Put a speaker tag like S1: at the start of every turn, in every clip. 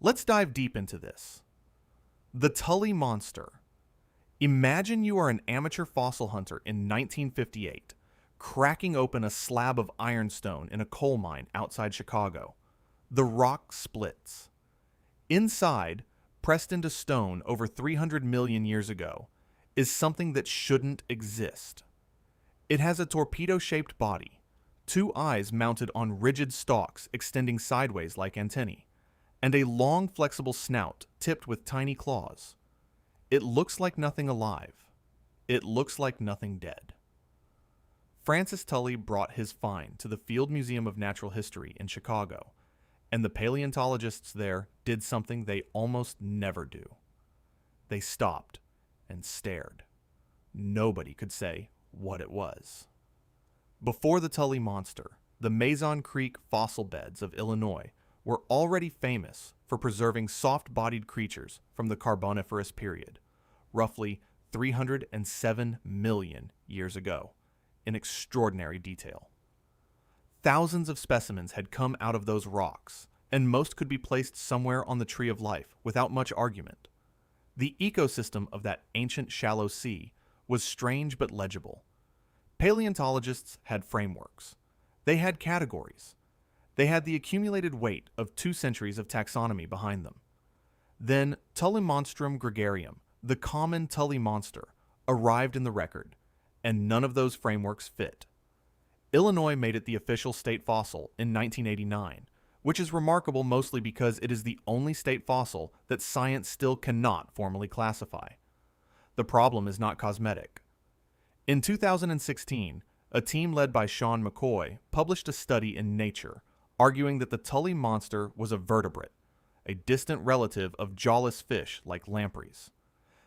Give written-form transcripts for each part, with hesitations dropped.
S1: Let's dive deep into this. The Tully Monster. Imagine you are an amateur fossil hunter in 1958, cracking open a slab of ironstone in a coal mine outside Chicago. The rock splits. Inside, pressed into stone over 300 million years ago, is something that shouldn't exist. It has a torpedo-shaped body, two eyes mounted on rigid stalks extending sideways like antennae, and a long flexible snout tipped with tiny claws. It looks like nothing alive. It looks like nothing dead. Francis Tully brought his find to the Field Museum of Natural History in Chicago, and the paleontologists there did something they almost never do. They stopped and stared. Nobody could say what it was. Before the Tully Monster, the Mason Creek fossil beds of Illinois were already famous for preserving soft-bodied creatures from the Carboniferous period, roughly 307 million years ago, in extraordinary detail. Thousands of specimens had come out of those rocks, and most could be placed somewhere on the Tree of Life without much argument. The ecosystem of that ancient shallow sea was strange but legible. Paleontologists had frameworks. They had categories. They had the accumulated weight of 2 centuries of taxonomy behind them. Then Tully Monstrum gregarium, the common Tully monster, arrived in the record, and none of those frameworks fit. Illinois made it the official state fossil in 1989, which is remarkable mostly because it is the only state fossil that science still cannot formally classify. The problem is not cosmetic. In 2016, a team led by Sean McCoy published a study in Nature arguing that the Tully Monster was a vertebrate, a distant relative of jawless fish like lampreys.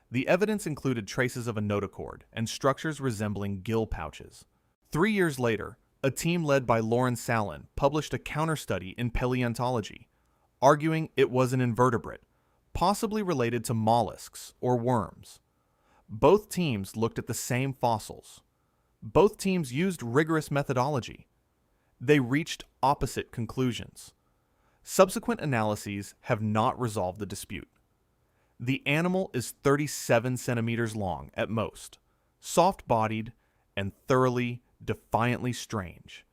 S1: The evidence included traces of a notochord and structures resembling gill pouches. 3 years later, a team led by Lauren Sallin published a counter-study in Paleontology, arguing it was an invertebrate, possibly related to mollusks or worms. Both teams looked at the same fossils. Both teams used rigorous methodology. They reached opposite conclusions. Subsequent analyses have not resolved the dispute. The animal is 37 centimeters long at most, soft-bodied, and thoroughly, defiantly strange.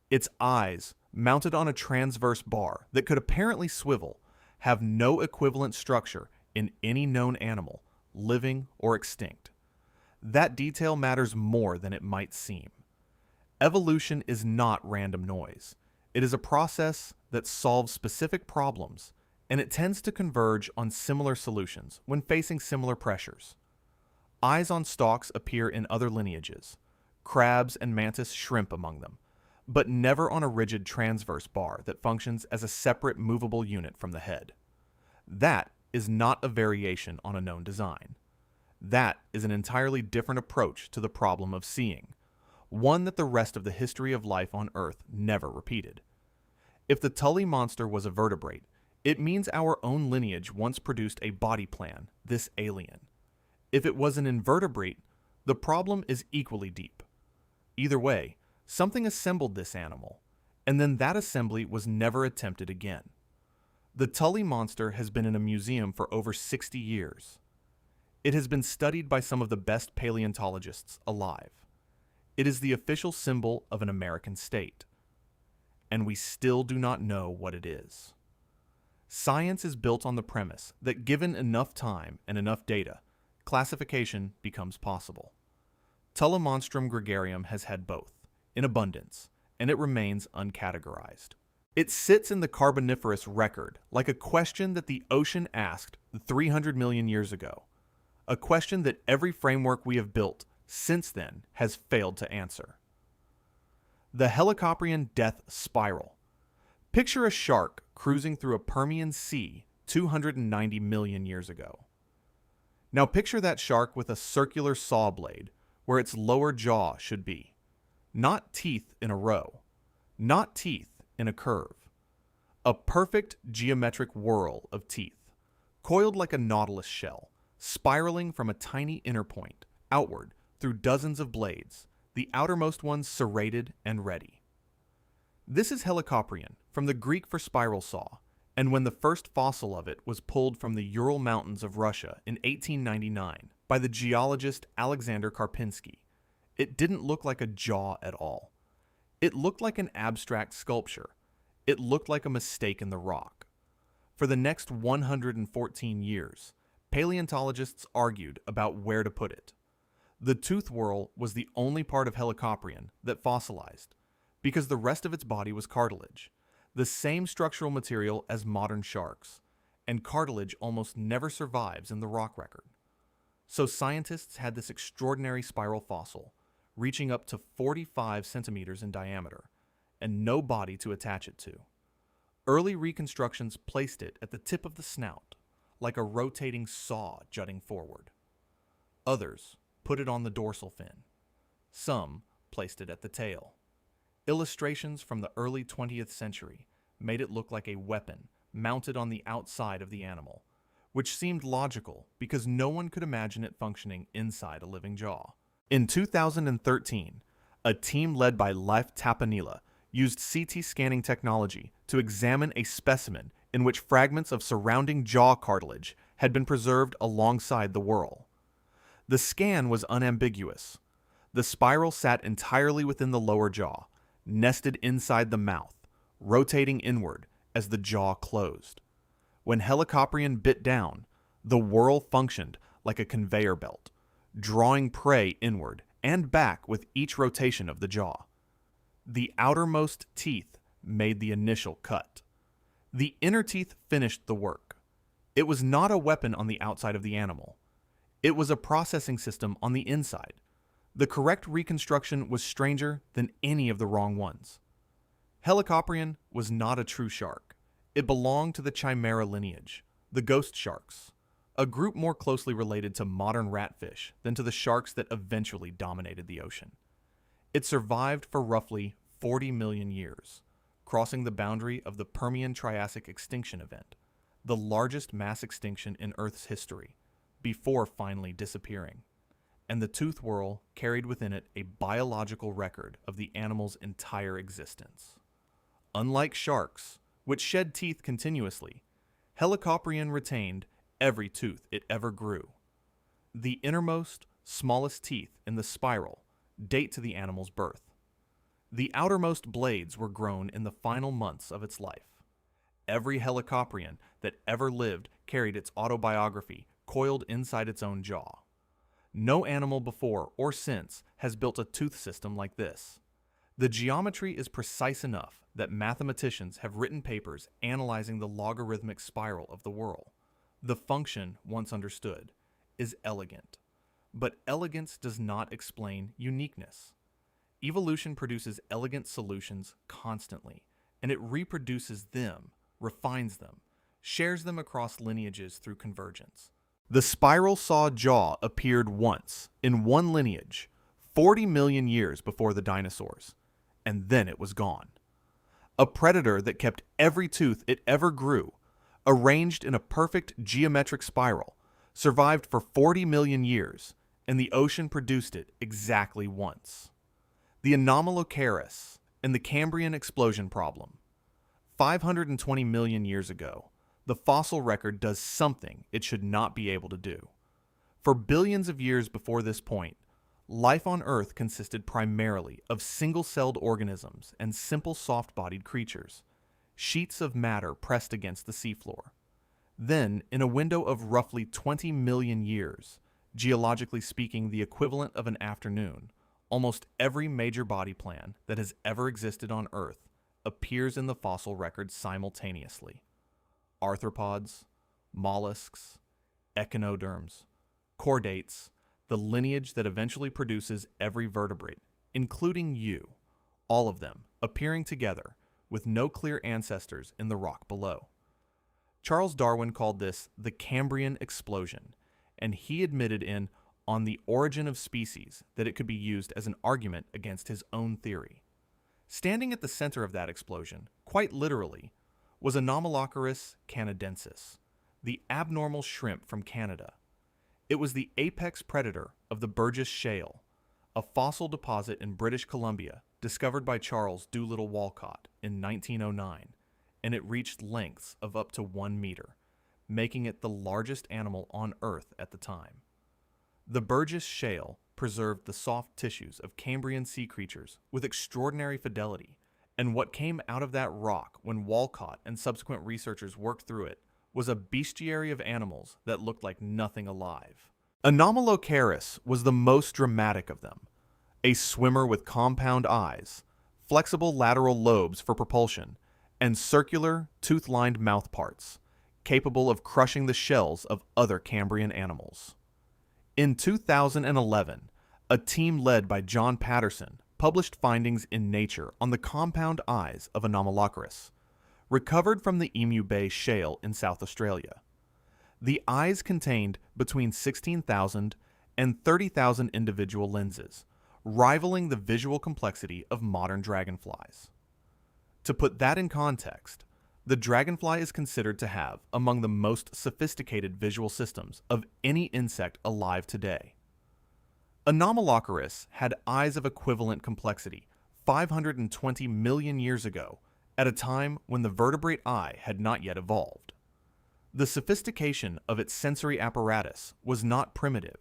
S1: Its eyes, mounted on a transverse bar that could apparently swivel, have no equivalent structure in any known animal, living or extinct. That detail matters more than it might seem. Evolution is not random noise. It is a process that solves specific problems, and it tends to converge on similar solutions when facing similar pressures. Eyes on stalks appear in other lineages. Crabs and mantis shrimp among them, but never on a rigid transverse bar that functions as a separate movable unit from the head. That is not a variation on a known design. That is an entirely different approach to the problem of seeing, one that the rest of the history of life on Earth never repeated. If the Tully Monster was a vertebrate, it means our own lineage once produced a body plan, this alien. If it was an invertebrate, the problem is equally deep. Either way, something assembled this animal, and then that assembly was never attempted again. The Tully Monster has been in a museum for over 60 years. It has been studied by some of the best paleontologists alive. It is the official symbol of an American state. And we still do not know what it is. Science is built on the premise that given enough time and enough data, classification becomes possible. Tully Monstrum gregarium has had both, in abundance, and it remains uncategorized. It sits in the Carboniferous record like a question that the ocean asked 300 million years ago, a question that every framework we have built since then has failed to answer. The Helicoprion death spiral. Picture a shark cruising through a Permian sea 290 million years ago. Now picture that shark with a circular saw blade where its lower jaw should be. Not teeth in a row. Not teeth in a curve. A perfect geometric whorl of teeth, coiled like a nautilus shell, spiraling from a tiny inner point, outward, through dozens of blades, the outermost ones serrated and ready. This is Helicoprion, from the Greek for spiral saw, And when the first fossil of it was pulled from the Ural Mountains of Russia in 1899 by the geologist Alexander Karpinski, it didn't look like a jaw at all. It looked like an abstract sculpture. It looked like a mistake in the rock. For the next 114 years, paleontologists argued about where to put it. The tooth whorl was the only part of Helicoprion that fossilized, because the rest of its body was cartilage, the same structural material as modern sharks, and cartilage almost never survives in the rock record. So scientists had this extraordinary spiral fossil, reaching up to 45 centimeters in diameter, and no body to attach it to. Early reconstructions placed it at the tip of the snout, like a rotating saw jutting forward. Others put it on the dorsal fin. Some placed it at the tail. Illustrations from the early 20th century made it look like a weapon mounted on the outside of the animal, which seemed logical because no one could imagine it functioning inside a living jaw. In 2013, a team led by Leif Tapanila used CT scanning technology to examine a specimen in which fragments of surrounding jaw cartilage had been preserved alongside the whorl. The scan was unambiguous. The spiral sat entirely within the lower jaw, nested inside the mouth, rotating inward as the jaw closed. When Helicoprion bit down, the whorl functioned like a conveyor belt, drawing prey inward and back with each rotation of the jaw. The outermost teeth made the initial cut. The inner teeth finished the work. It was not a weapon on the outside of the animal. It was a processing system on the inside. The correct reconstruction was stranger than any of the wrong ones. Helicoprion was not a true shark. It belonged to the Chimera lineage, the ghost sharks, a group more closely related to modern ratfish than to the sharks that eventually dominated the ocean. It survived for roughly 40 million years, crossing the boundary of the Permian-Triassic extinction event, the largest mass extinction in Earth's history, before finally disappearing. And the tooth whorl carried within it a biological record of the animal's entire existence. Unlike sharks, which shed teeth continuously, Helicoprion retained every tooth it ever grew. The innermost, smallest teeth in the spiral date to the animal's birth. The outermost blades were grown in the final months of its life. Every Helicoprion that ever lived carried its autobiography coiled inside its own jaw. No animal before or since has built a tooth system like this. The geometry is precise enough that mathematicians have written papers analyzing the logarithmic spiral of the whorl. The function, once understood, is elegant. But elegance does not explain uniqueness. Evolution produces elegant solutions constantly, and it reproduces them, refines them, shares them across lineages through convergence. The spiral saw jaw appeared once, in one lineage, 40 million years before the dinosaurs, and then it was gone. A predator that kept every tooth it ever grew, arranged in a perfect geometric spiral, survived for 40 million years, and the ocean produced it exactly once. The Anomalocaris and the Cambrian explosion problem. 520 million years ago, the fossil record does something it should not be able to do. For billions of years before this point, life on Earth consisted primarily of single-celled organisms and simple soft-bodied creatures, sheets of matter pressed against the seafloor. Then, in a window of roughly 20 million years, geologically speaking the equivalent of an afternoon, almost every major body plan that has ever existed on Earth appears in the fossil record simultaneously. Arthropods, mollusks, echinoderms, chordates, the lineage that eventually produces every vertebrate, including you, all of them appearing together with no clear ancestors in the rock below. Charles Darwin called this the Cambrian explosion, and he admitted in On the Origin of Species that it could be used as an argument against his own theory. Standing at the center of that explosion, quite literally, was Anomalocaris canadensis, the abnormal shrimp from Canada. It was the apex predator of the Burgess Shale, a fossil deposit in British Columbia discovered by Charles Doolittle Walcott in 1909, and it reached lengths of up to 1 meter, making it the largest animal on Earth at the time. The Burgess Shale preserved the soft tissues of Cambrian sea creatures with extraordinary fidelity, and what came out of that rock when Walcott and subsequent researchers worked through it was a bestiary of animals that looked like nothing alive. Anomalocaris was the most dramatic of them, a swimmer with compound eyes, flexible lateral lobes for propulsion, and circular, tooth-lined mouth parts, capable of crushing the shells of other Cambrian animals. In 2011, a team led by John Patterson published findings in Nature on the compound eyes of Anomalocaris, recovered from the Emu Bay Shale in South Australia. The eyes contained between 16,000 and 30,000 individual lenses, rivaling the visual complexity of modern dragonflies. To put that in context, the dragonfly is considered to have among the most sophisticated visual systems of any insect alive today. Anomalocaris had eyes of equivalent complexity 520 million years ago, at a time when the vertebrate eye had not yet evolved. The sophistication of its sensory apparatus was not primitive.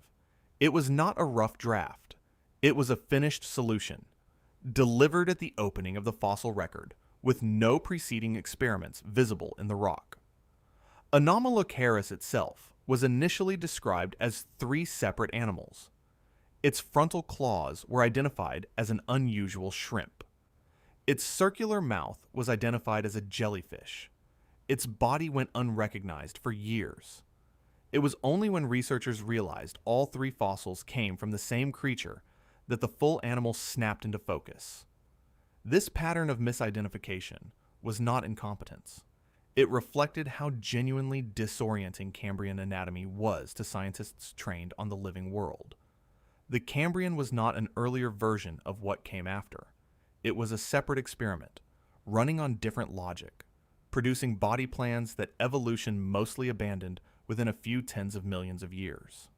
S1: It was not a rough draft. It was a finished solution, delivered at the opening of the fossil record, with no preceding experiments visible in the rock. Anomalocaris itself was initially described as 3 separate animals. Its frontal claws were identified as an unusual shrimp. Its circular mouth was identified as a jellyfish. Its body went unrecognized for years. It was only when researchers realized all 3 fossils came from the same creature that the full animal snapped into focus. This pattern of misidentification was not incompetence. It reflected how genuinely disorienting Cambrian anatomy was to scientists trained on the living world. The Cambrian was not an earlier version of what came after. It was a separate experiment, running on different logic, producing body plans that evolution mostly abandoned within a few tens of millions of years.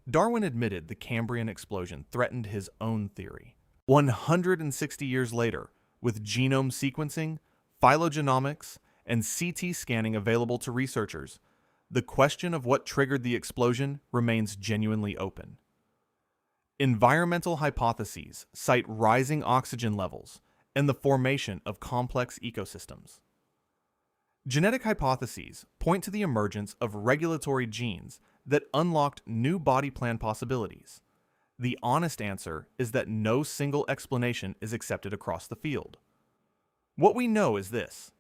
S1: Darwin admitted the Cambrian explosion threatened his own theory. 160 years later, with genome sequencing, phylogenomics, and CT scanning available to researchers, the question of what triggered the explosion remains genuinely open. Environmental hypotheses cite rising oxygen levels and the formation of complex ecosystems. Genetic hypotheses point to the emergence of regulatory genes that unlocked new body plan possibilities. The honest answer is that no single explanation is accepted across the field. What we know is this: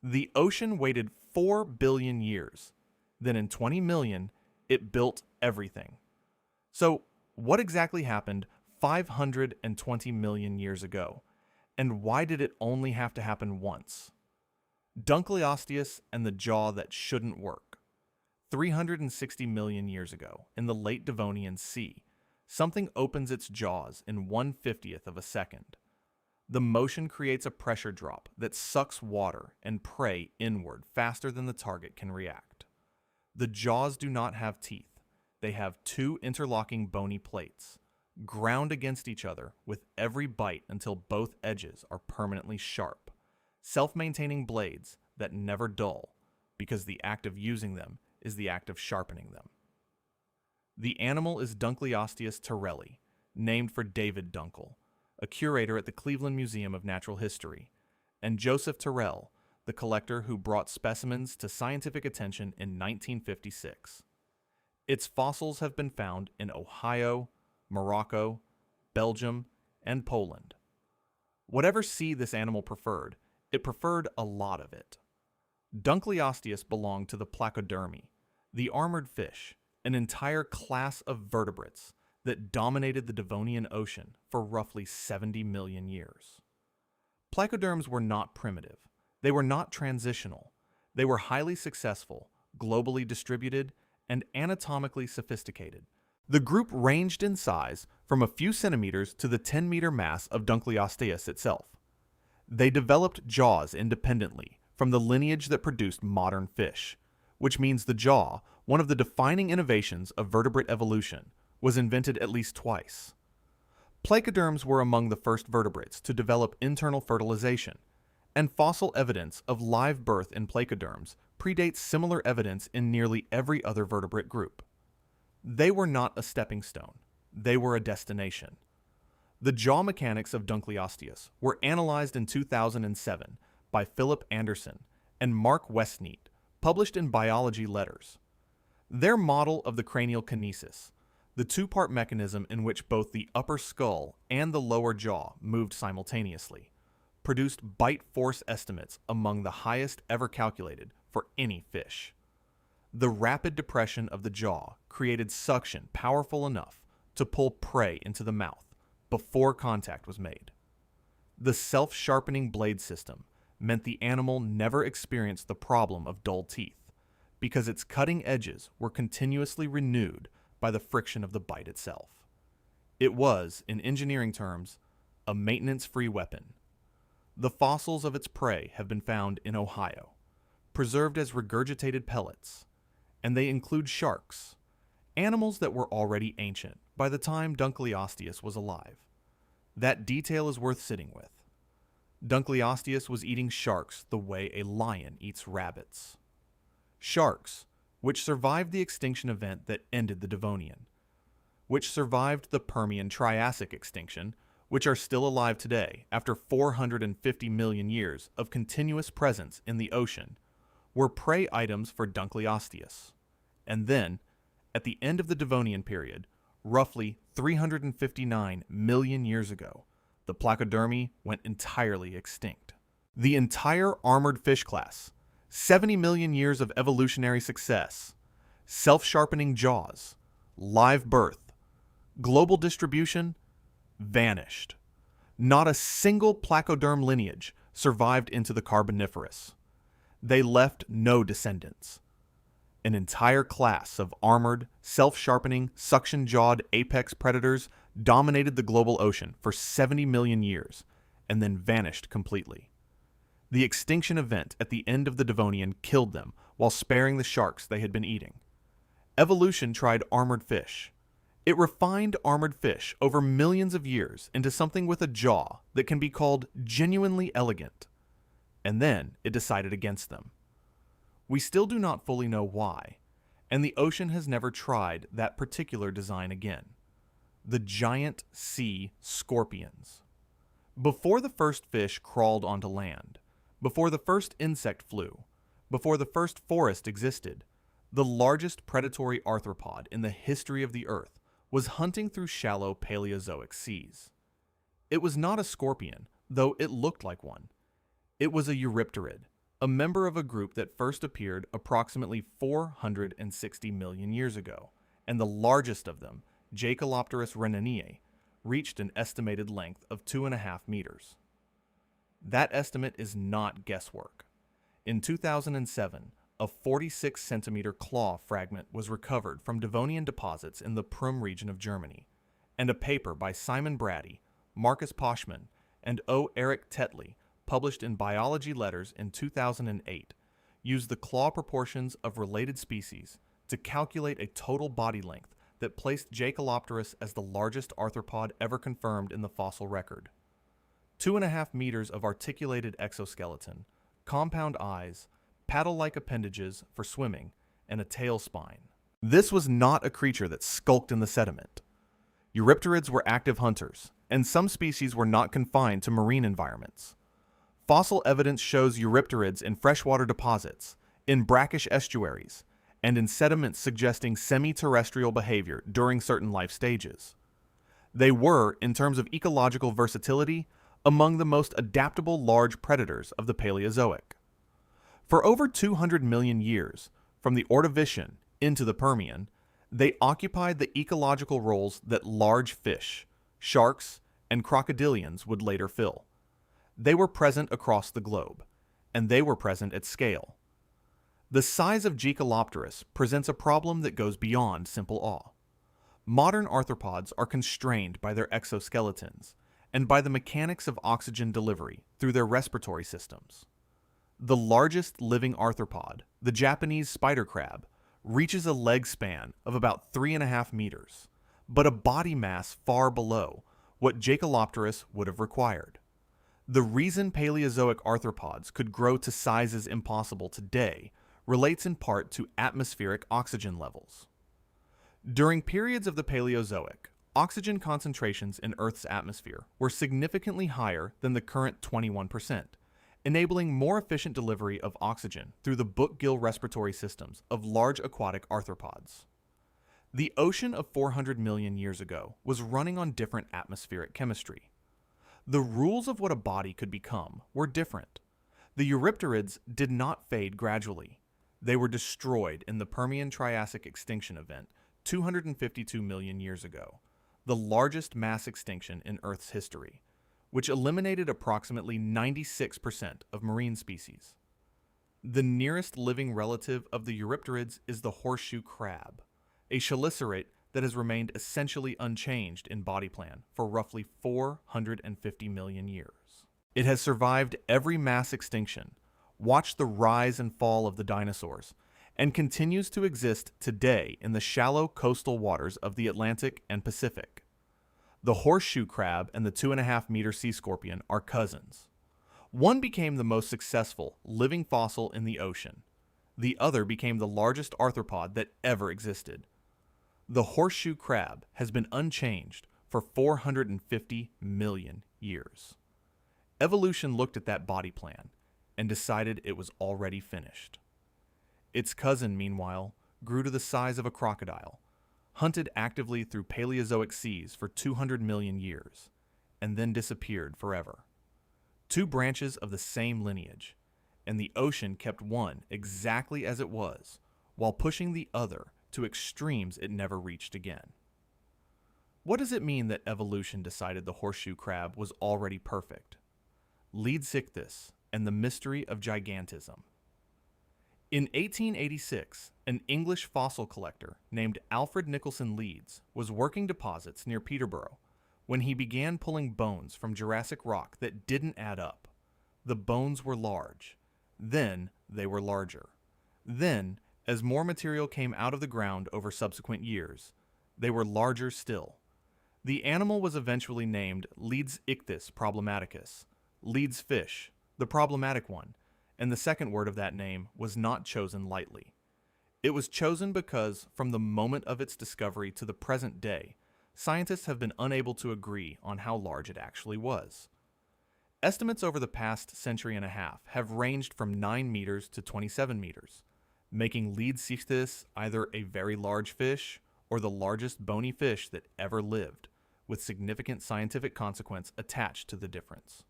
S1: the ocean waited 4 billion years. Then in 20 million, it built everything. So, what exactly happened 520 million years ago? And why did it only have to happen once? Dunleosteus and the jaw that shouldn't work. 360 million years ago, in the late Devonian Sea, something opens its jaws in 1/50th of a second. The motion creates a pressure drop that sucks water and prey inward faster than the target can react. The jaws do not have teeth. They have 2 interlocking bony plates, ground against each other with every bite until both edges are permanently sharp, self-maintaining blades that never dull, because the act of using them is the act of sharpening them. The animal is Dunleosteus terrelli, named for David Dunkel, a curator at the Cleveland Museum of Natural History, and Joseph Terrell, the collector who brought specimens to scientific attention in 1956. Its fossils have been found in Ohio, Morocco, Belgium, and Poland. Whatever sea this animal preferred, it preferred a lot of it. Dunleosteus belonged to the Placodermi, the armored fish, an entire class of vertebrates that dominated the Devonian Ocean for roughly 70 million years. Placoderms were not primitive. They were not transitional. They were highly successful, globally distributed, and anatomically sophisticated. The group ranged in size from a few centimeters to the 10-meter mass of Dunleosteus itself. They developed jaws independently from the lineage that produced modern fish, which means the jaw, one of the defining innovations of vertebrate evolution, was invented at least twice. Placoderms were among the first vertebrates to develop internal fertilization, and fossil evidence of live birth in placoderms predates similar evidence in nearly every other vertebrate group. They were not a stepping stone, they were a destination. The jaw mechanics of Dunleosteus were analyzed in 2007 by Philip Anderson and Mark Westneat, published in Biology Letters. Their model of the cranial kinesis, the two-part mechanism in which both the upper skull and the lower jaw moved simultaneously, produced bite force estimates among the highest ever calculated for any fish. The rapid depression of the jaw created suction powerful enough to pull prey into the mouth before contact was made. The self-sharpening blade system meant the animal never experienced the problem of dull teeth, because its cutting edges were continuously renewed by the friction of the bite itself. It was, in engineering terms, a maintenance-free weapon. The fossils of its prey have been found in Ohio, preserved as regurgitated pellets, and they include sharks, animals that were already ancient by the time Dunleosteus was alive. That detail is worth sitting with. Dunleosteus was eating sharks the way a lion eats rabbits. Sharks, which survived the extinction event that ended the Devonian, which survived the Permian-Triassic extinction, which are still alive today after 450 million years of continuous presence in the ocean, were prey items for Dunleosteus. And then, at the end of the Devonian period, roughly 359 million years ago, the placodermi went entirely extinct. The entire armored fish class, 70 million years of evolutionary success, self-sharpening jaws, live birth, global distribution, vanished. Not a single placoderm lineage survived into the Carboniferous. They left no descendants. An entire class of armored, self-sharpening, suction-jawed apex predators dominated the global ocean for 70 million years and then vanished completely. The extinction event at the end of the Devonian killed them while sparing the sharks they had been eating. Evolution tried armored fish. It refined armored fish over millions of years into something with a jaw that can be called genuinely elegant. And then it decided against them. We still do not fully know why, and the ocean has never tried that particular design again. The giant sea scorpions. Before the first fish crawled onto land, before the first insect flew, before the first forest existed, the largest predatory arthropod in the history of the Earth was hunting through shallow Paleozoic seas. It was not a scorpion, though it looked like one. It was a eurypterid, a member of a group that first appeared approximately 460 million years ago, and the largest of them, Jacalopterus renaniae, reached an estimated length of 2.5 meters. That estimate is not guesswork. In 2007, a 46-centimeter claw fragment was recovered from Devonian deposits in the Prüm region of Germany, and a paper by Simon Brady, Marcus Poschmann, and O. Eric Tetley, published in Biology Letters in 2008, used the claw proportions of related species to calculate a total body length that placed Jacalopterus as the largest arthropod ever confirmed in the fossil record. 2.5 meters of articulated exoskeleton, compound eyes, paddle-like appendages for swimming, and a tail spine. This was not a creature that skulked in the sediment. Eurypterids were active hunters, and some species were not confined to marine environments. Fossil evidence shows eurypterids in freshwater deposits, in brackish estuaries, and in sediments suggesting semi-terrestrial behavior during certain life stages. They were, in terms of ecological versatility, among the most adaptable large predators of the Paleozoic. For over 200 million years, from the Ordovician into the Permian, they occupied the ecological roles that large fish, sharks, and crocodilians would later fill. They were present across the globe, and they were present at scale. The size of Jacalopterus presents a problem that goes beyond simple awe. Modern arthropods are constrained by their exoskeletons and by the mechanics of oxygen delivery through their respiratory systems. The largest living arthropod, the Japanese spider crab, reaches a leg span of about 3.5 meters, but a body mass far below what Jacalopterus would have required. The reason Paleozoic arthropods could grow to sizes impossible today relates in part to atmospheric oxygen levels. During periods of the Paleozoic, oxygen concentrations in Earth's atmosphere were significantly higher than the current 21%, enabling more efficient delivery of oxygen through the book-gill respiratory systems of large aquatic arthropods. The ocean of 400 million years ago was running on different atmospheric chemistry. The rules of what a body could become were different. The Eurypterids did not fade gradually. They were destroyed in the Permian-Triassic extinction event 252 million years ago, the largest mass extinction in Earth's history, which eliminated approximately 96% of marine species. The nearest living relative of the Eurypterids is the horseshoe crab, a chelicerate that has remained essentially unchanged in body plan for roughly 450 million years. It has survived every mass extinction, watched the rise and fall of the dinosaurs, and continues to exist today in the shallow coastal waters of the Atlantic and Pacific. The horseshoe crab and the 2.5-meter sea scorpion are cousins. One became the most successful living fossil in the ocean. The other became the largest arthropod that ever existed. The horseshoe crab has been unchanged for 450 million years. Evolution looked at that body plan and decided it was already finished. Its cousin, meanwhile, grew to the size of a crocodile, hunted actively through Paleozoic seas for 200 million years, and then disappeared forever. Two branches of the same lineage, and the ocean kept one exactly as it was, while pushing the other to extremes it never reached again. What does it mean that evolution decided the horseshoe crab was already perfect? Leedsichthys and the mystery of gigantism. In 1886, an English fossil collector named Alfred Nicholson Leeds was working deposits near Peterborough when he began pulling bones from Jurassic rock that didn't add up. The bones were large. Then they were larger. Then, as more material came out of the ground over subsequent years, they were larger still. The animal was eventually named Leedsichthys problematicus, Leeds fish, the problematic one, and the second word of that name was not chosen lightly. It was chosen because, from the moment of its discovery to the present day, scientists have been unable to agree on how large it actually was. Estimates over the past century and a half have ranged from 9 meters to 27 meters, making Leedsichthys either a very large fish or the largest bony fish that ever lived, with significant scientific consequence attached to the difference.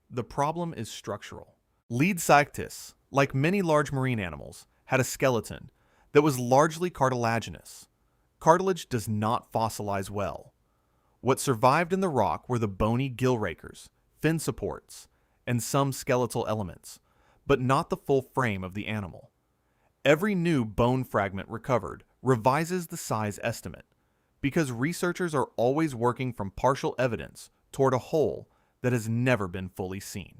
S1: The problem is structural. Leedsichthys, like many large marine animals, had a skeleton that was largely cartilaginous. Cartilage does not fossilize well. What survived in the rock were the bony gill rakers, fin supports, and some skeletal elements, but not the full frame of the animal. Every new bone fragment recovered revises the size estimate, because researchers are always working from partial evidence toward a whole that has never been fully seen.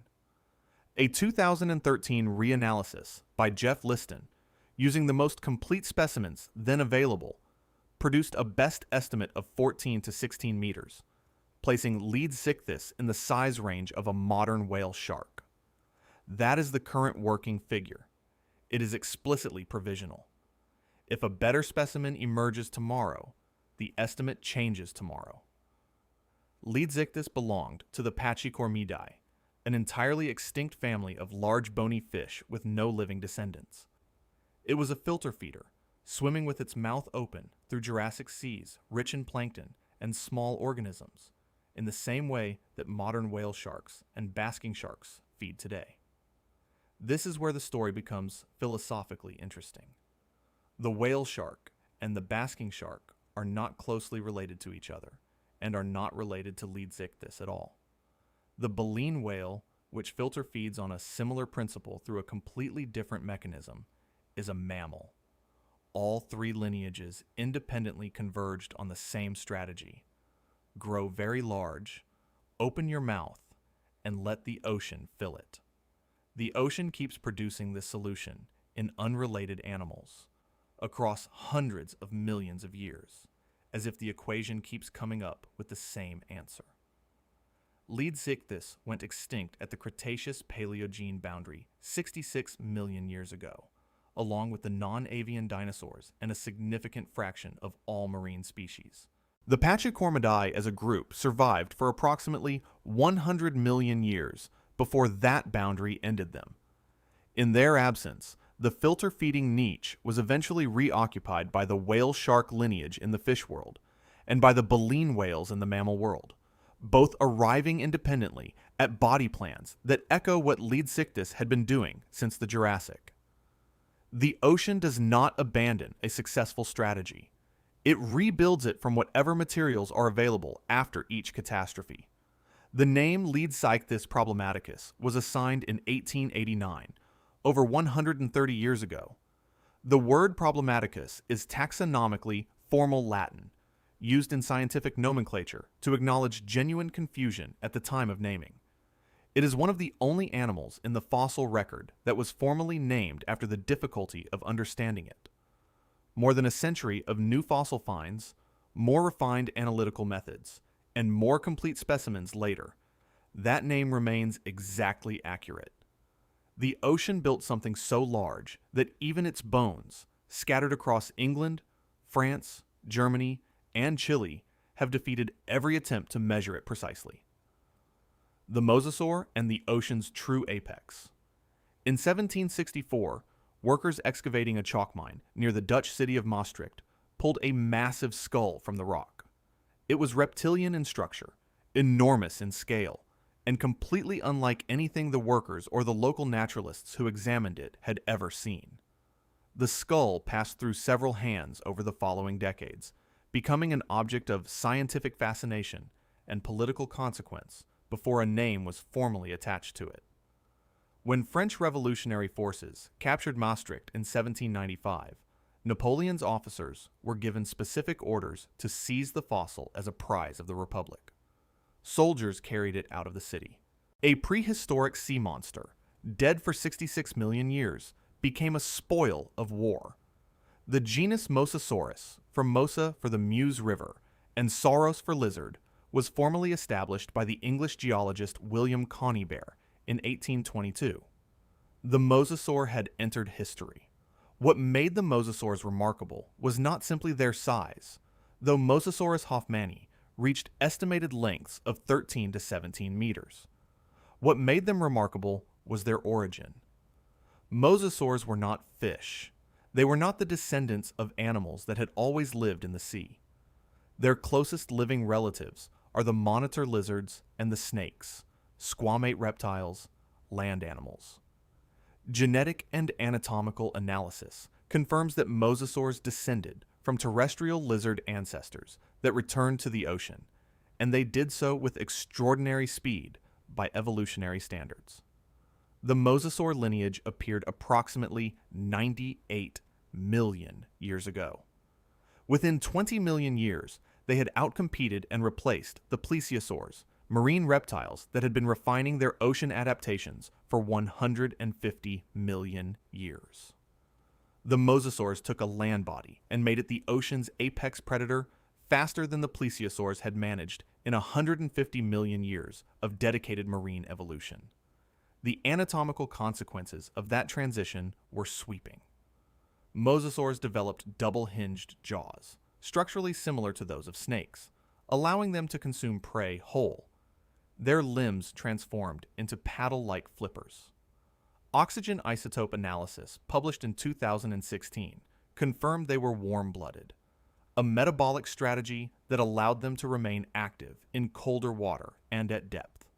S1: A 2013 reanalysis by Jeff Liston, using the most complete specimens then available, produced a best estimate of 14 to 16 meters, placing Leedsichthys in the size range of a modern whale shark. That is the current working figure. It is explicitly provisional. If a better specimen emerges tomorrow, the estimate changes tomorrow. Leedsichthys belonged to the Pachycormidae, an entirely extinct family of large bony fish with no living descendants. It was a filter feeder, swimming with its mouth open through Jurassic seas rich in plankton and small organisms, in the same way that modern whale sharks and basking sharks feed today. This is where the story becomes philosophically interesting. The whale shark and the basking shark are not closely related to each other, and are not related to Leedsichthys at all. The baleen whale, which filter feeds on a similar principle through a completely different mechanism, is a mammal. All three lineages independently converged on the same strategy: grow very large, open your mouth, and let the ocean fill it. The ocean keeps producing this solution in unrelated animals across hundreds of millions of years, as if the equation keeps coming up with the same answer. Leedsichthys went extinct at the Cretaceous-Paleogene boundary 66 million years ago, along with the non-avian dinosaurs and a significant fraction of all marine species. The Pachycormidae as a group survived for approximately 100 million years before that boundary ended them. In their absence, the filter-feeding niche was eventually reoccupied by the whale-shark lineage in the fish world and by the baleen whales in the mammal world, both arriving independently at body plans that echo what Leedsichthys had been doing since the Jurassic. The ocean does not abandon a successful strategy. It rebuilds it from whatever materials are available after each catastrophe. The name Leedsichthys problematicus was assigned in 1889, over 130 years ago. The word problematicus is taxonomically formal Latin, used in scientific nomenclature to acknowledge genuine confusion at the time of naming. It is one of the only animals in the fossil record that was formally named after the difficulty of understanding it. More than a century of new fossil finds, more refined analytical methods, and more complete specimens later, that name remains exactly accurate. The ocean built something so large that even its bones, scattered across England, France, Germany, and Chile, have defeated every attempt to measure it precisely. The Mosasaur and the ocean's true apex. In 1764, workers excavating a chalk mine near the Dutch city of Maastricht pulled a massive skull from the rock. It was reptilian in structure, enormous in scale, and completely unlike anything the workers or the local naturalists who examined it had ever seen. The skull passed through several hands over the following decades, becoming an object of scientific fascination and political consequence before a name was formally attached to it. When French revolutionary forces captured Maastricht in 1795, Napoleon's officers were given specific orders to seize the fossil as a prize of the Republic. Soldiers carried it out of the city. A prehistoric sea monster, dead for 66 million years, became a spoil of war. The genus Mosasaurus, from Mosa for the Meuse River and Sauros for lizard, was formally established by the English geologist William Conybeare in 1822. The Mosasaur had entered history. What made the Mosasaurs remarkable was not simply their size, though Mosasaurus hoffmanni reached estimated lengths of 13 to 17 meters. What made them remarkable was their origin. Mosasaurs were not fish. They were not the descendants of animals that had always lived in the sea. Their closest living relatives are the monitor lizards and the snakes, squamate reptiles, land animals. Genetic and anatomical analysis confirms that mosasaurs descended from terrestrial lizard ancestors that returned to the ocean, and they did so with extraordinary speed by evolutionary standards. The mosasaur lineage appeared approximately 98 million years ago. Within 20 million years, they had outcompeted and replaced the plesiosaurs, marine reptiles that had been refining their ocean adaptations for 150 million years. The mosasaurs took a land body and made it the ocean's apex predator faster than the plesiosaurs had managed in 150 million years of dedicated marine evolution. The anatomical consequences of that transition were sweeping. Mosasaurs developed double-hinged jaws, structurally similar to those of snakes, allowing them to consume prey whole. Their limbs transformed into paddle-like flippers. Oxygen isotope analysis, published in 2016, confirmed they were warm-blooded, a metabolic strategy that allowed them to remain active in colder water and at depth.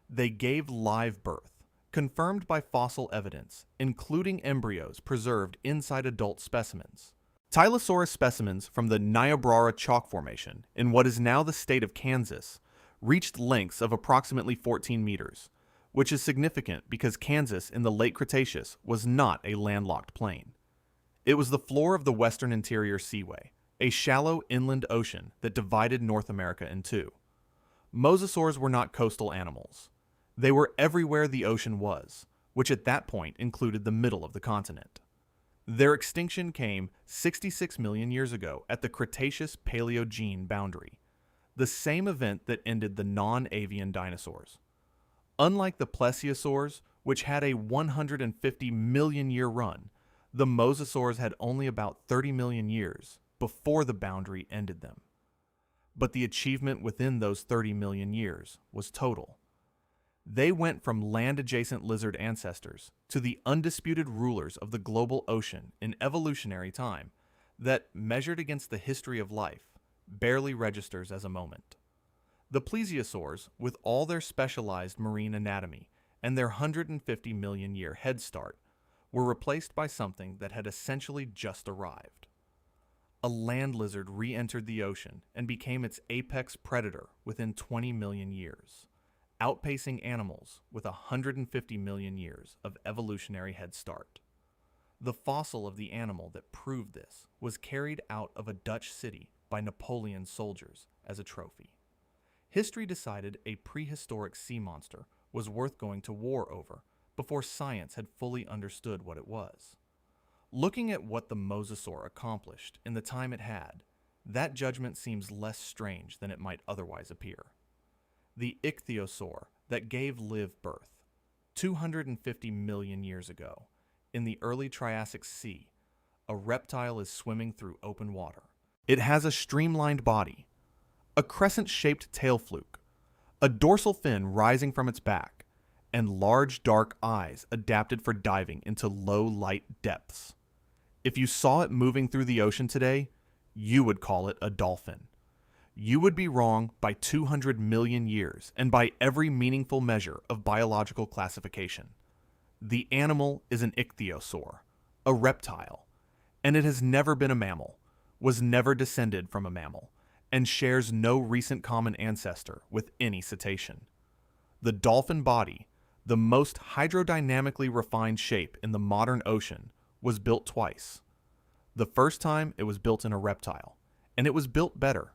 S1: They gave live birth, confirmed by fossil evidence, including embryos preserved inside adult specimens. Tylosaurus specimens from the Niobrara Chalk Formation in what is now the state of Kansas reached lengths of approximately 14 meters, which is significant because Kansas in the late Cretaceous was not a landlocked plain. It was the floor of the Western Interior Seaway, a shallow inland ocean that divided North America in two. Mosasaurs were not coastal animals. They were everywhere the ocean was, which at that point included the middle of the continent. Their extinction came 66 million years ago at the Cretaceous-Paleogene boundary. the same event that ended the non-avian dinosaurs. Unlike the plesiosaurs, which had a 150 million year run, the mosasaurs had only about 30 million years before the boundary ended them. But the achievement within those 30 million years was total. They went from land-adjacent lizard ancestors to the undisputed rulers of the global ocean in evolutionary time that, measured against the history of life, barely registers as a moment. The plesiosaurs, with all their specialized marine anatomy and their 150 million year head start, were replaced by something that had essentially just arrived. A land lizard re-entered the ocean and became its apex predator within 20 million years, outpacing animals with 150 million years of evolutionary head start. The fossil of the animal that proved this was carried out of a Dutch city by Napoleon's soldiers as a trophy. History decided a prehistoric sea monster was worth going to war over before science had fully understood what it was. Looking at what the mosasaur accomplished in the time it had, that judgment seems less strange than it might otherwise appear. The Ichthyosaur that gave Liv birth, 250 million years ago, in the early Triassic Sea, a reptile is swimming through open water. It has a streamlined body, a crescent-shaped tail fluke, a dorsal fin rising from its back, and large dark eyes adapted for diving into low-light depths. If you saw it moving through the ocean today, you would call it a dolphin. You would be wrong by 200 million years and by every meaningful measure of biological classification. The animal is an ichthyosaur, a reptile, and it has never been a mammal, was never descended from a mammal, and shares no recent common ancestor with any cetacean. The dolphin body, the most hydrodynamically refined shape in the modern ocean, was built twice. The first time it was built in a reptile, and it was built better.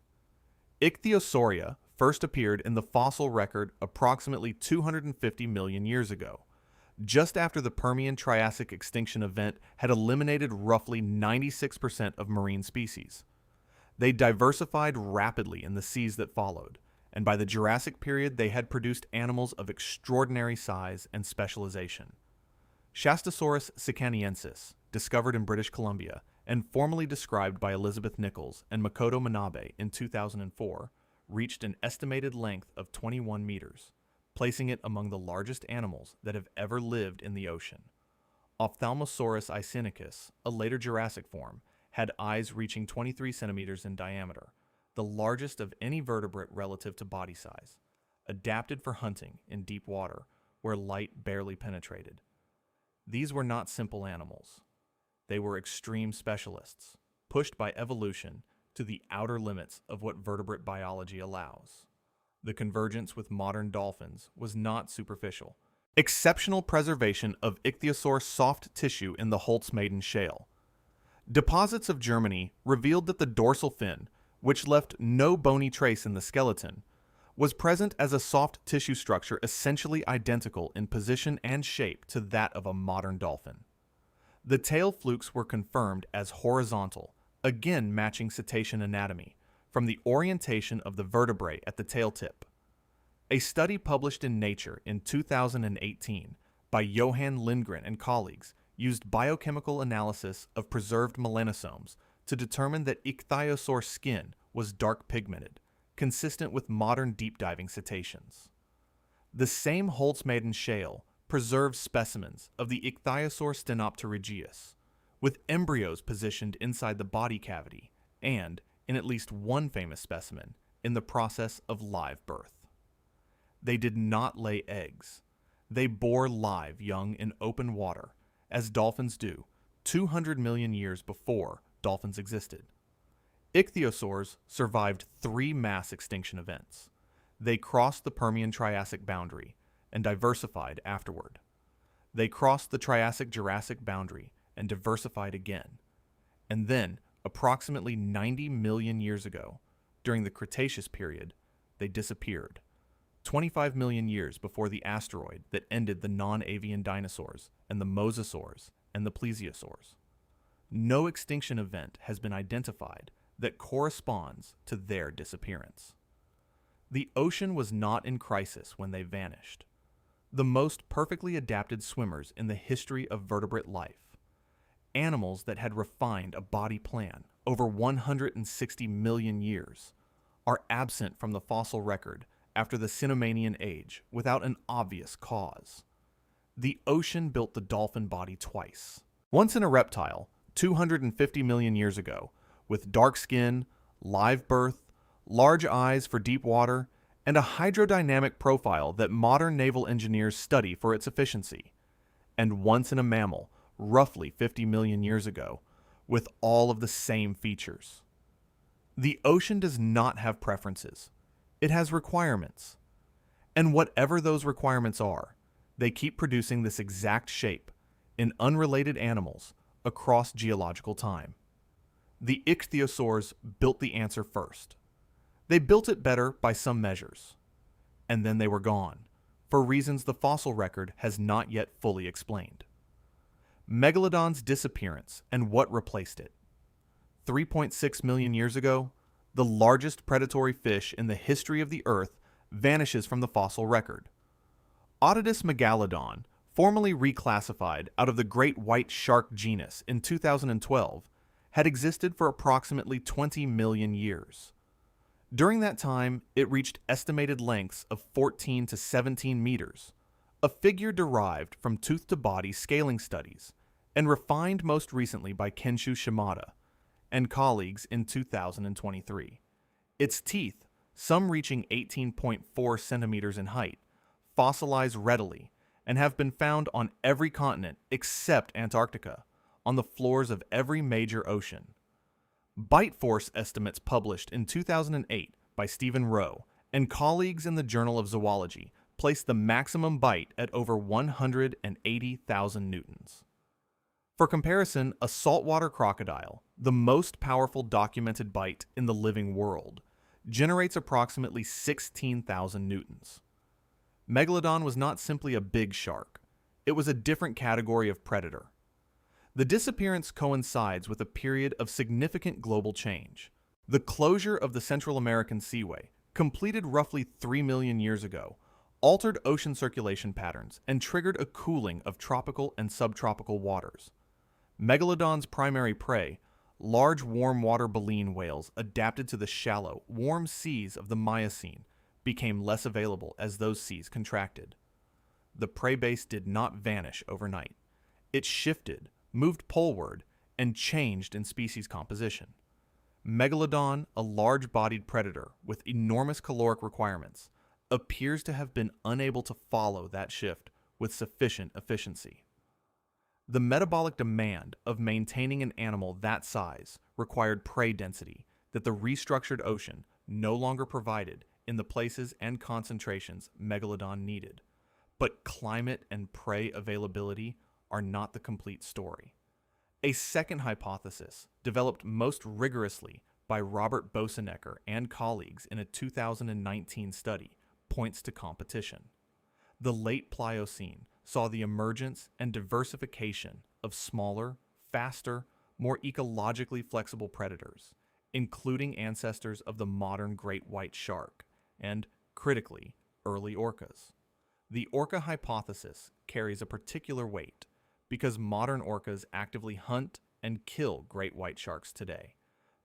S1: Ichthyosauria first appeared in the fossil record approximately 250 million years ago, just after the Permian-Triassic extinction event had eliminated roughly 96% of marine species. They diversified rapidly in the seas that followed, and by the Jurassic period they had produced animals of extraordinary size and specialization. Shastasaurus sicaniensis, discovered in British Columbia and formally described by Elizabeth Nichols and Makoto Manabe in 2004, reached an estimated length of 21 meters, placing it among the largest animals that have ever lived in the ocean. Ophthalmosaurus isinicus, a later Jurassic form, had eyes reaching 23 centimeters in diameter, the largest of any vertebrate relative to body size, adapted for hunting in deep water where light barely penetrated. These were not simple animals. They were extreme specialists, pushed by evolution to the outer limits of what vertebrate biology allows. The convergence with modern dolphins was not superficial. Exceptional preservation of ichthyosaur soft tissue in the Holzmaden Shale. Deposits of Germany revealed that the dorsal fin, which left no bony trace in the skeleton, was present as a soft tissue structure essentially identical in position and shape to that of a modern dolphin. The tail flukes were confirmed as horizontal, again matching cetacean anatomy, from the orientation of the vertebrae at the tail tip. A study published in Nature in 2018 by Johan Lindgren and colleagues used biochemical analysis of preserved melanosomes to determine that ichthyosaur skin was dark pigmented, consistent with modern deep-diving cetaceans. The same Holzmaden Shale preserves specimens of the Ichthyosaur stenopterygius, with embryos positioned inside the body cavity and, in at least one famous specimen, in the process of live birth. They did not lay eggs. They bore live young in open water, as dolphins do, 200 million years before dolphins existed. Ichthyosaurs survived 3 mass extinction events. They crossed the Permian-Triassic boundary and diversified afterward. They crossed the Triassic-Jurassic boundary and diversified again. And then, approximately 90 million years ago, during the Cretaceous period, they disappeared, 25 million years before the asteroid that ended the non-avian dinosaurs and the mosasaurs and the plesiosaurs. No extinction event has been identified that corresponds to their disappearance. The ocean was not in crisis when they vanished. The most perfectly adapted swimmers in the history of vertebrate life, animals that had refined a body plan over 160 million years, are absent from the fossil record after the Cenomanian age without an obvious cause. The ocean built the dolphin body twice. Once in a reptile, 250 million years ago, with dark skin, live birth, large eyes for deep water, and a hydrodynamic profile that modern naval engineers study for its efficiency. And once in a mammal, roughly 50 million years ago, with all of the same features. The ocean does not have preferences. It has requirements. And whatever those requirements are, they keep producing this exact shape in unrelated animals across geological time. The ichthyosaurs built the answer first. They built it better by some measures. And then they were gone, for reasons the fossil record has not yet fully explained. Megalodon's disappearance and what replaced it. 3.6 million years ago, the largest predatory fish in the history of the Earth vanishes from the fossil record. Otodus Megalodon, formerly reclassified out of the great white shark genus in 2012, had existed for approximately 20 million years. During that time, it reached estimated lengths of 14 to 17 meters, a figure derived from tooth-to-body scaling studies and refined most recently by Kenshu Shimada and colleagues in 2023. Its teeth, some reaching 18.4 centimeters in height, fossilize readily and have been found on every continent except Antarctica, on the floors of every major ocean. Bite force estimates published in 2008 by Stephen Rowe and colleagues in the Journal of Zoology placed the maximum bite at over 180,000 newtons. For comparison, a saltwater crocodile, the most powerful documented bite in the living world, generates approximately 16,000 newtons. Megalodon was not simply a big shark. It was a different category of predator. The disappearance coincides with a period of significant global change. The closure of the Central American Seaway, completed roughly 3 million years ago, altered ocean circulation patterns and triggered a cooling of tropical and subtropical waters. Megalodon's primary prey, large warm water baleen whales adapted to the shallow, warm seas of the Miocene, became less available as those seas contracted. The prey base did not vanish overnight. It shifted, moved poleward, and changed in species composition. Megalodon, a large-bodied predator with enormous caloric requirements, appears to have been unable to follow that shift with sufficient efficiency. The metabolic demand of maintaining an animal that size required prey density that the restructured ocean no longer provided in the places and concentrations Megalodon needed. But climate and prey availability are not the complete story. A second hypothesis, developed most rigorously by Robert Bosenecker and colleagues in a 2019 study, points to competition. The late Pliocene saw the emergence and diversification of smaller, faster, more ecologically flexible predators, including ancestors of the modern great white shark, and, critically, early orcas. The orca hypothesis carries a particular weight because modern orcas actively hunt and kill great white sharks today,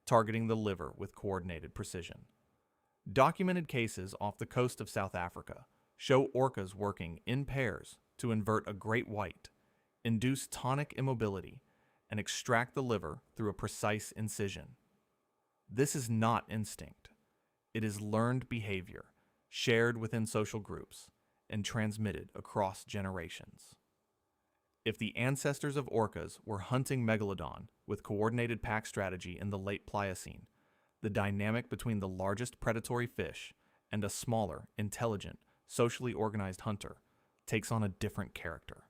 S1: targeting the liver with coordinated precision. Documented cases off the coast of South Africa show orcas working in pairs to invert a great white, induce tonic immobility, and extract the liver through a precise incision. This is not instinct. It is learned behavior, shared within social groups, and transmitted across generations. If the ancestors of orcas were hunting Megalodon with coordinated pack strategy in the late Pliocene, the dynamic between the largest predatory fish and a smaller, intelligent, socially organized hunter takes on a different character.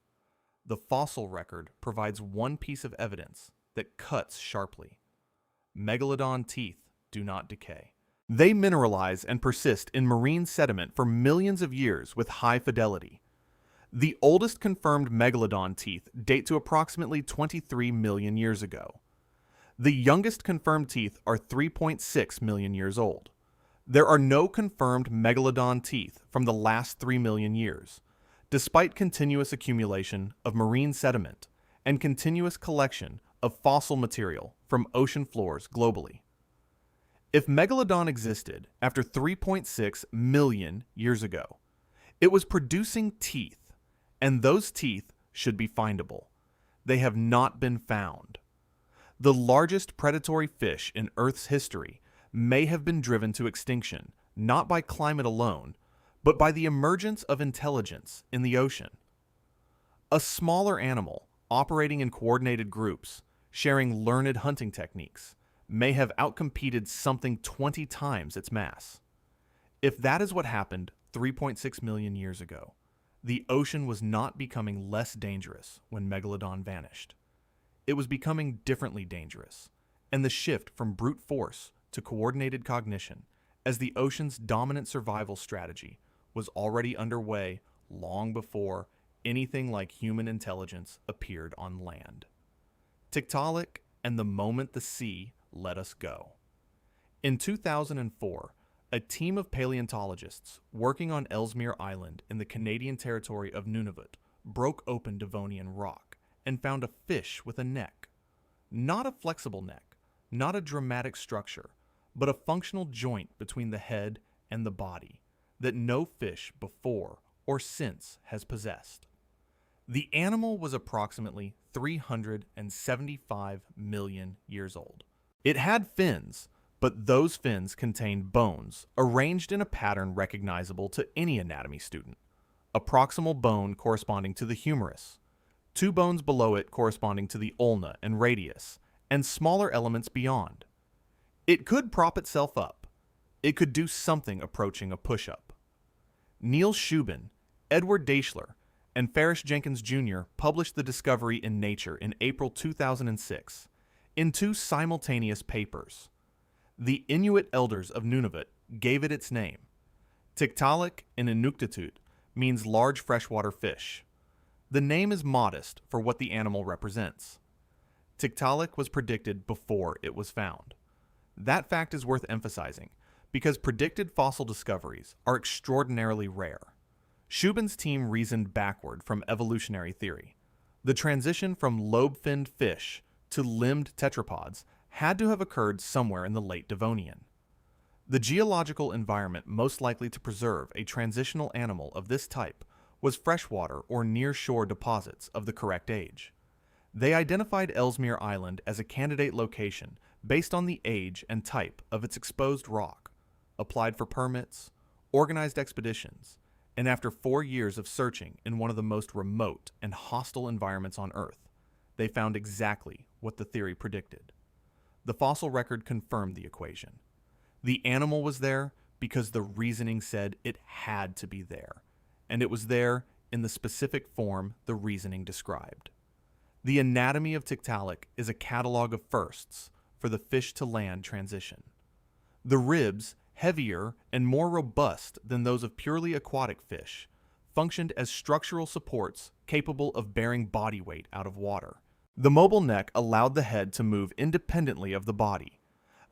S1: The fossil record provides one piece of evidence that cuts sharply. Megalodon teeth do not decay. They mineralize and persist in marine sediment for millions of years with high fidelity. The oldest confirmed Megalodon teeth date to approximately 23 million years ago. The youngest confirmed teeth are 3.6 million years old. There are no confirmed megalodon teeth from the last 3 million years, despite continuous accumulation of marine sediment and continuous collection of fossil material from ocean floors globally. If Megalodon existed after 3.6 million years ago, it was producing teeth, and those teeth should be findable. They have not been found. The largest predatory fish in Earth's history may have been driven to extinction not by climate alone, but by the emergence of intelligence in the ocean. A smaller animal operating in coordinated groups, sharing learned hunting techniques, may have outcompeted something 20 times its mass. If that is what happened 3.6 million years ago, the ocean was not becoming less dangerous when Megalodon vanished. It was becoming differently dangerous, and the shift from brute force to coordinated cognition as the ocean's dominant survival strategy was already underway long before anything like human intelligence appeared on land. Tiktaalik and the moment the sea let us go. In 2004, a team of paleontologists working on Ellesmere Island in the Canadian territory of Nunavut broke open Devonian rock and found a fish with a neck. Not a flexible neck, not a dramatic structure, but a functional joint between the head and the body that no fish before or since has possessed. The animal was approximately 375 million years old. It had fins, but those fins contained bones arranged in a pattern recognizable to any anatomy student. A proximal bone corresponding to the humerus, 2 bones below it corresponding to the ulna and radius, and smaller elements beyond. It could prop itself up. It could do something approaching a push-up. Neil Shubin, Edward Deichler, and Farish Jenkins Jr. published the discovery in Nature in April 2006 in 2 simultaneous papers. The Inuit elders of Nunavut gave it its name. Tiktaalik in Inuktitut means large freshwater fish. The name is modest for what the animal represents. Tiktaalik was predicted before it was found. That fact is worth emphasizing because predicted fossil discoveries are extraordinarily rare. Shubin's team reasoned backward from evolutionary theory. The transition from lobe-finned fish to limbed tetrapods had to have occurred somewhere in the late Devonian. The geological environment most likely to preserve a transitional animal of this type was freshwater or near-shore deposits of the correct age. They identified Ellesmere Island as a candidate location based on the age and type of its exposed rock, applied for permits, organized expeditions, and after 4 years of searching in one of the most remote and hostile environments on Earth, they found exactly what the theory predicted. The fossil record confirmed the equation. The animal was there because the reasoning said it had to be there, and it was there in the specific form the reasoning described. The anatomy of Tiktaalik is a catalog of firsts for the fish-to-land transition. The ribs, heavier and more robust than those of purely aquatic fish, functioned as structural supports capable of bearing body weight out of water. The mobile neck allowed the head to move independently of the body,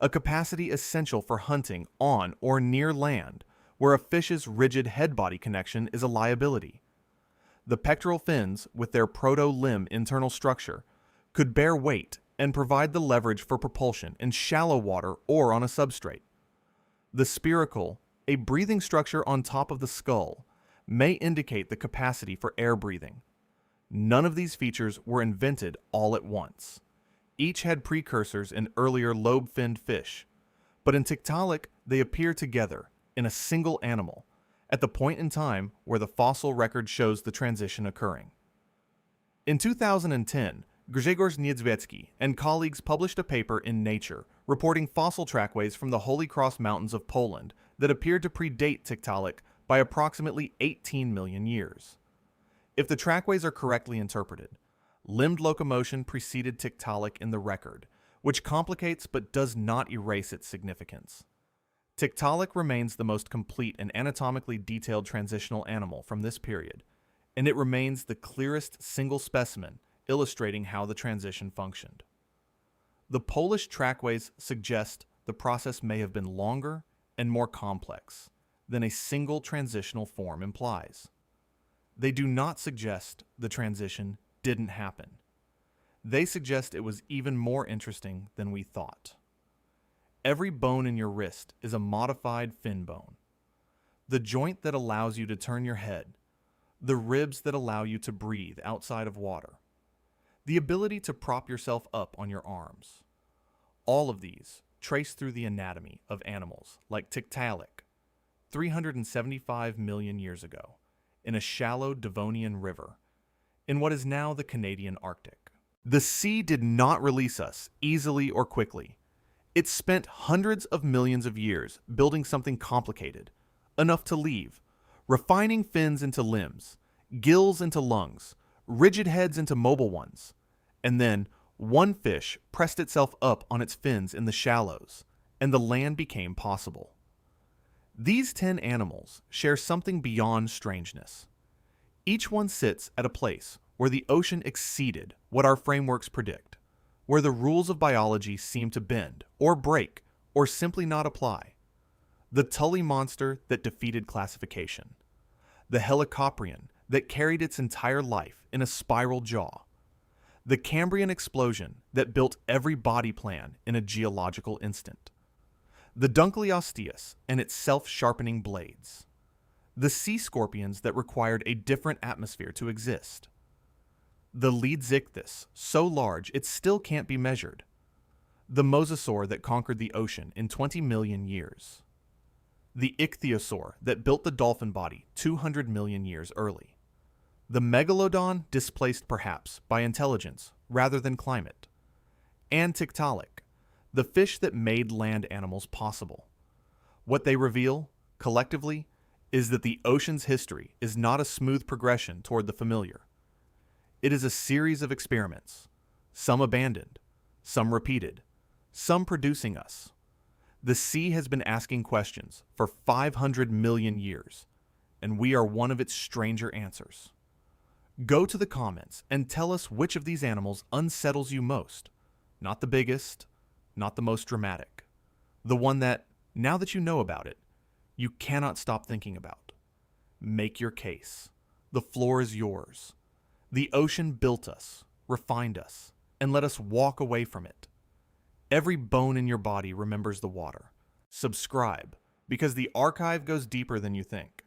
S1: a capacity essential for hunting on or near land, where a fish's rigid head-body connection is a liability. The pectoral fins, with their proto-limb internal structure, could bear weight and provide the leverage for propulsion in shallow water or on a substrate. The spiracle, a breathing structure on top of the skull, may indicate the capacity for air breathing. None of these features were invented all at once. Each had precursors in earlier lobe-finned fish, but in Tiktaalik they appear together in a single animal at the point in time where the fossil record shows the transition occurring. In 2010, Grzegorz Niedzwiecki and colleagues published a paper in Nature reporting fossil trackways from the Holy Cross Mountains of Poland that appeared to predate Tiktaalik by approximately 18 million years. If the trackways are correctly interpreted, limbed locomotion preceded Tiktaalik in the record, which complicates but does not erase its significance. Tiktaalik remains the most complete and anatomically detailed transitional animal from this period, and it remains the clearest single specimen illustrating how the transition functioned. The Polish trackways suggest the process may have been longer and more complex than a single transitional form implies. They do not suggest the transition didn't happen. They suggest it was even more interesting than we thought. Every bone in your wrist is a modified fin bone. The joint that allows you to turn your head, the ribs that allow you to breathe outside of water, the ability to prop yourself up on your arms. All of these trace through the anatomy of animals like Tiktaalik, 375 million years ago, in a shallow Devonian river, in what is now the Canadian Arctic. The sea did not release us easily or quickly. It spent hundreds of millions of years building something complicated, enough to leave, refining fins into limbs, gills into lungs, rigid heads into mobile ones, and then one fish pressed itself up on its fins in the shallows, and the land became possible. These 10 animals share something beyond strangeness. Each one sits at a place where the ocean exceeded what our frameworks predict, where the rules of biology seem to bend, or break, or simply not apply. The Tully Monster that defeated classification. The Helicoprion that carried its entire life in a spiral jaw. The Cambrian explosion that built every body plan in a geological instant. The Dunleosteus and its self-sharpening blades. The sea scorpions that required a different atmosphere to exist. The Leedsichthys, so large it still can't be measured. The Mosasaur that conquered the ocean in 20 million years. The Ichthyosaur that built the dolphin body 200 million years early. The Megalodon displaced perhaps by intelligence rather than climate. And Tiktaalik, the fish that made land animals possible. What they reveal, collectively, is that the ocean's history is not a smooth progression toward the familiar. It is a series of experiments, some abandoned, some repeated, some producing us. The sea has been asking questions for 500 million years, and we are one of its stranger answers. Go to the comments and tell us which of these animals unsettles you most. Not the biggest, not the most dramatic. The one that, now that you know about it, you cannot stop thinking about. Make your case. The floor is yours. The ocean built us, refined us, and let us walk away from it. Every bone in your body remembers the water. Subscribe, because the archive goes deeper than you think.